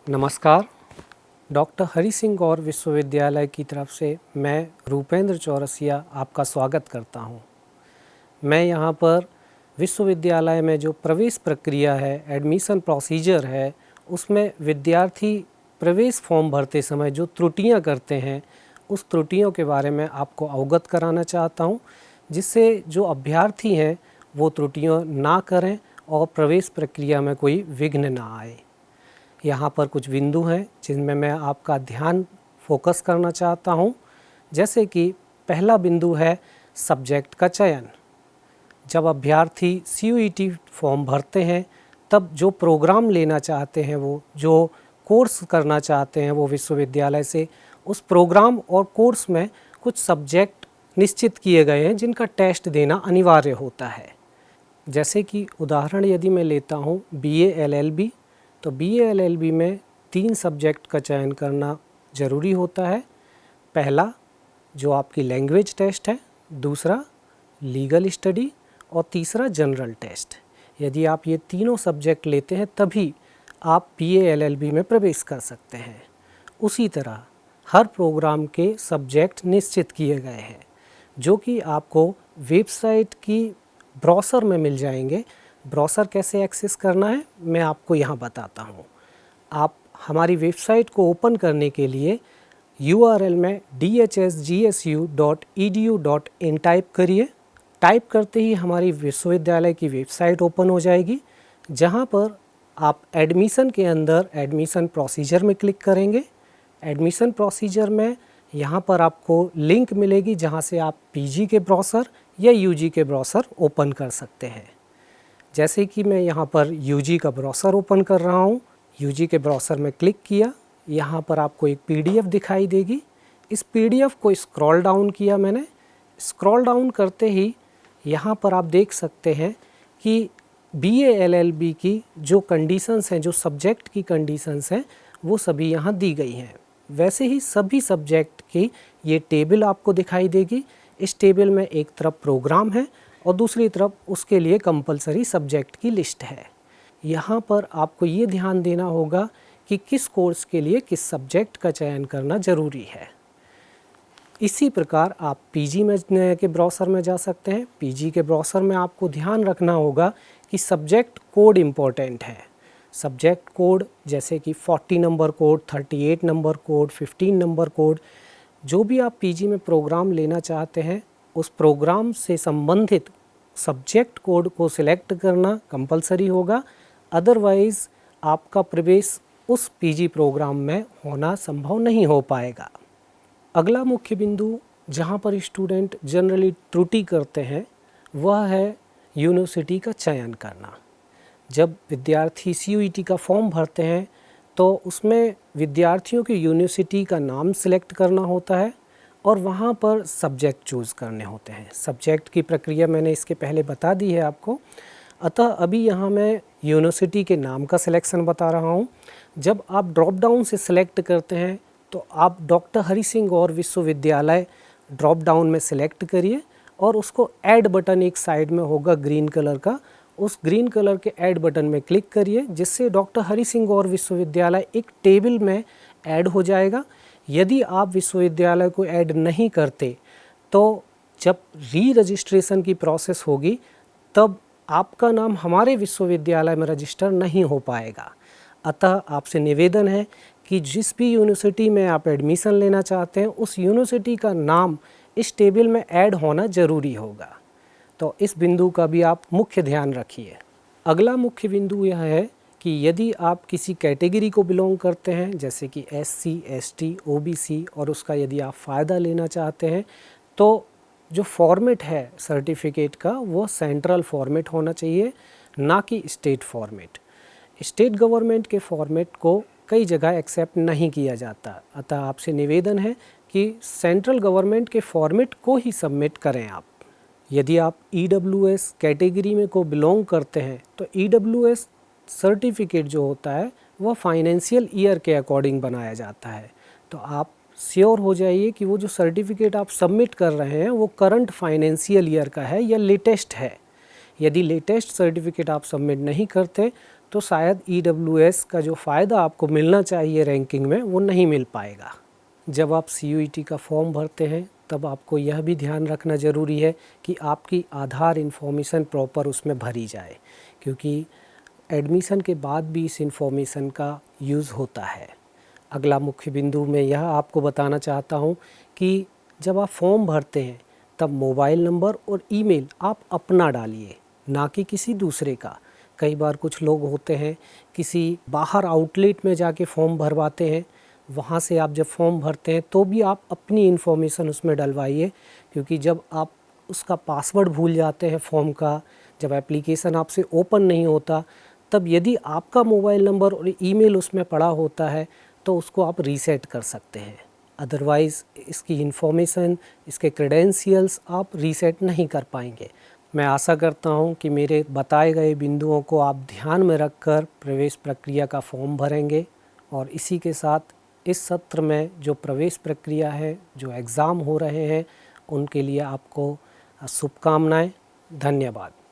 नमस्कार। डॉक्टर हरि सिंह गौर विश्वविद्यालय की तरफ से मैं रूपेंद्र चौरसिया आपका स्वागत करता हूं। मैं यहां पर विश्वविद्यालय में जो प्रवेश प्रक्रिया है, एडमिशन प्रोसीजर है, उसमें विद्यार्थी प्रवेश फॉर्म भरते समय जो त्रुटियां करते हैं, उस त्रुटियों के बारे में आपको अवगत कराना चाहता हूं, जिससे जो अभ्यर्थी हैं वो त्रुटियां ना करें और प्रवेश प्रक्रिया में कोई विघ्न ना आए। यहाँ पर कुछ बिंदु हैं जिनमें मैं आपका ध्यान फोकस करना चाहता हूँ। जैसे कि पहला बिंदु है सब्जेक्ट का चयन। जब अभ्यर्थी CUET फॉर्म भरते हैं तब जो प्रोग्राम लेना चाहते हैं, वो जो कोर्स करना चाहते हैं वो विश्वविद्यालय से, उस प्रोग्राम और कोर्स में कुछ सब्जेक्ट निश्चित किए गए हैं जिनका टेस्ट देना अनिवार्य होता है। जैसे कि उदाहरण यदि मैं लेता हूँ BA LLB, तो BA LLB में 3 सब्जेक्ट का चयन करना ज़रूरी होता है। पहला जो आपकी लैंग्वेज टेस्ट है, दूसरा लीगल स्टडी और तीसरा जनरल टेस्ट। यदि आप ये तीनों सब्जेक्ट लेते हैं तभी आप BA LLB में प्रवेश कर सकते हैं। उसी तरह हर प्रोग्राम के सब्जेक्ट निश्चित किए गए हैं जो कि आपको वेबसाइट की ब्राउज़र में मिल जाएंगे। ब्राउज़र कैसे एक्सेस करना है मैं आपको यहाँ बताता हूँ। आप हमारी वेबसाइट को ओपन करने के लिए URL में dhsgsu.edu.in टाइप करिए। टाइप करते ही हमारी विश्वविद्यालय की वेबसाइट ओपन हो जाएगी, जहाँ पर आप एडमिशन के अंदर एडमिशन प्रोसीजर में क्लिक करेंगे। एडमिशन प्रोसीजर में यहाँ पर आपको लिंक मिलेगी जहाँ से आप PG के ब्राउज़र या UG के ब्राउज़र ओपन कर सकते हैं। जैसे कि मैं यहाँ पर UG का ब्राउज़र ओपन कर रहा हूँ। UG के ब्राउज़र में क्लिक किया, यहाँ पर आपको एक PDF दिखाई देगी। इस PDF को स्क्रॉल डाउन किया मैंने। स्क्रॉल डाउन करते ही यहाँ पर आप देख सकते हैं कि BA LLB की जो कंडीशंस हैं, जो सब्जेक्ट की कंडीशंस हैं, वो सभी यहाँ दी गई हैं। वैसे ही सभी सब्जेक्ट की ये टेबल आपको दिखाई देगी। इस टेबल में एक तरफ प्रोग्राम है और दूसरी तरफ उसके लिए कंपलसरी सब्जेक्ट की लिस्ट है। यहाँ पर आपको ये ध्यान देना होगा कि किस कोर्स के लिए किस सब्जेक्ट का चयन करना ज़रूरी है। इसी प्रकार आप PG में के ब्राउज़र में जा सकते हैं। PG के ब्राउज़र में आपको ध्यान रखना होगा कि सब्जेक्ट कोड इम्पोर्टेंट है। सब्जेक्ट कोड जैसे कि 40 number code, 38 number code, 15 number code, जो भी आप PG में प्रोग्राम लेना चाहते हैं उस प्रोग्राम से संबंधित सब्जेक्ट कोड को सिलेक्ट करना कंपलसरी होगा। अदरवाइज़ आपका प्रवेश उस PG प्रोग्राम में होना संभव नहीं हो पाएगा। अगला मुख्य बिंदु जहाँ पर स्टूडेंट जनरली त्रुटि करते हैं वह है यूनिवर्सिटी का चयन करना। जब विद्यार्थी CUET का फॉर्म भरते हैं तो उसमें विद्यार्थियों की यूनिवर्सिटी का नाम सिलेक्ट करना होता है और वहाँ पर सब्जेक्ट चूज़ करने होते हैं। सब्जेक्ट की प्रक्रिया मैंने इसके पहले बता दी है आपको। अतः अभी यहाँ मैं यूनिवर्सिटी के नाम का सिलेक्शन बता रहा हूँ। जब आप ड्रॉप डाउन से सिलेक्ट करते हैं तो आप डॉक्टर हरि सिंह गौर विश्वविद्यालय ड्रॉप डाउन में सिलेक्ट करिए और उसको ऐड बटन एक साइड में होगा ग्रीन कलर का, उस ग्रीन कलर के ऐड बटन में क्लिक करिए, जिससे डॉक्टर हरि सिंह गौर विश्वविद्यालय एक टेबल में ऐड हो जाएगा। यदि आप विश्वविद्यालय को ऐड नहीं करते तो जब री रजिस्ट्रेशन की प्रोसेस होगी तब आपका नाम हमारे विश्वविद्यालय में रजिस्टर नहीं हो पाएगा। अतः आपसे निवेदन है कि जिस भी यूनिवर्सिटी में आप एडमिशन लेना चाहते हैं उस यूनिवर्सिटी का नाम इस टेबल में ऐड होना ज़रूरी होगा। तो इस बिंदु का भी आप मुख्य ध्यान रखिए। अगला मुख्य बिंदु यह है कि यदि आप किसी कैटेगरी को बिलोंग करते हैं जैसे कि SC, ST, OBC और उसका यदि आप फ़ायदा लेना चाहते हैं तो जो फॉर्मेट है सर्टिफिकेट का वो सेंट्रल फॉर्मेट होना चाहिए, ना कि स्टेट फॉर्मेट। स्टेट गवर्नमेंट के फॉर्मेट को कई जगह एक्सेप्ट नहीं किया जाता। अतः आपसे निवेदन है कि सेंट्रल गवर्नमेंट के फॉर्मेट को ही सबमिट करें आप। यदि आप EWS कैटेगरी में को बिलोंग करते हैं तो EWS सर्टिफिकेट जो होता है वह फाइनेंशियल ईयर के अकॉर्डिंग बनाया जाता है। तो आप श्योर हो जाइए कि वो जो सर्टिफिकेट आप सबमिट कर रहे हैं वो करंट फाइनेंशियल ईयर का है या लेटेस्ट है। यदि लेटेस्ट सर्टिफिकेट आप सबमिट नहीं करते तो शायद EWS का जो फ़ायदा आपको मिलना चाहिए रैंकिंग में वो नहीं मिल पाएगा। जब आप CUET का फॉर्म भरते हैं तब आपको यह भी ध्यान रखना ज़रूरी है कि आपकी आधार इन्फॉर्मेशन प्रॉपर उसमें भरी जाए, क्योंकि एडमिशन के बाद भी इस इन्फॉर्मेशन का यूज़ होता है। अगला मुख्य बिंदु मैं यह आपको बताना चाहता हूँ कि जब आप फॉर्म भरते हैं तब मोबाइल नंबर और ईमेल आप अपना डालिए, ना कि किसी दूसरे का। कई बार कुछ लोग होते हैं किसी बाहर आउटलेट में जाके फॉर्म भरवाते हैं, वहाँ से आप जब फॉर्म भरते हैं तो भी आप अपनी इन्फॉर्मेशन उसमें डलवाइए, क्योंकि जब आप उसका पासवर्ड भूल जाते हैं फॉर्म का, जब एप्लीकेशन आपसे ओपन नहीं होता, तब यदि आपका मोबाइल नंबर और ईमेल उसमें पड़ा होता है तो उसको आप रीसेट कर सकते हैं। अदरवाइज़ इसकी इन्फॉर्मेशन, इसके क्रेडेंशियल्स आप रीसेट नहीं कर पाएंगे। मैं आशा करता हूं कि मेरे बताए गए बिंदुओं को आप ध्यान में रखकर प्रवेश प्रक्रिया का फॉर्म भरेंगे। और इसी के साथ इस सत्र में जो प्रवेश प्रक्रिया है, जो एग्ज़ाम हो रहे हैं, उनके लिए आपको शुभकामनाएं। धन्यवाद।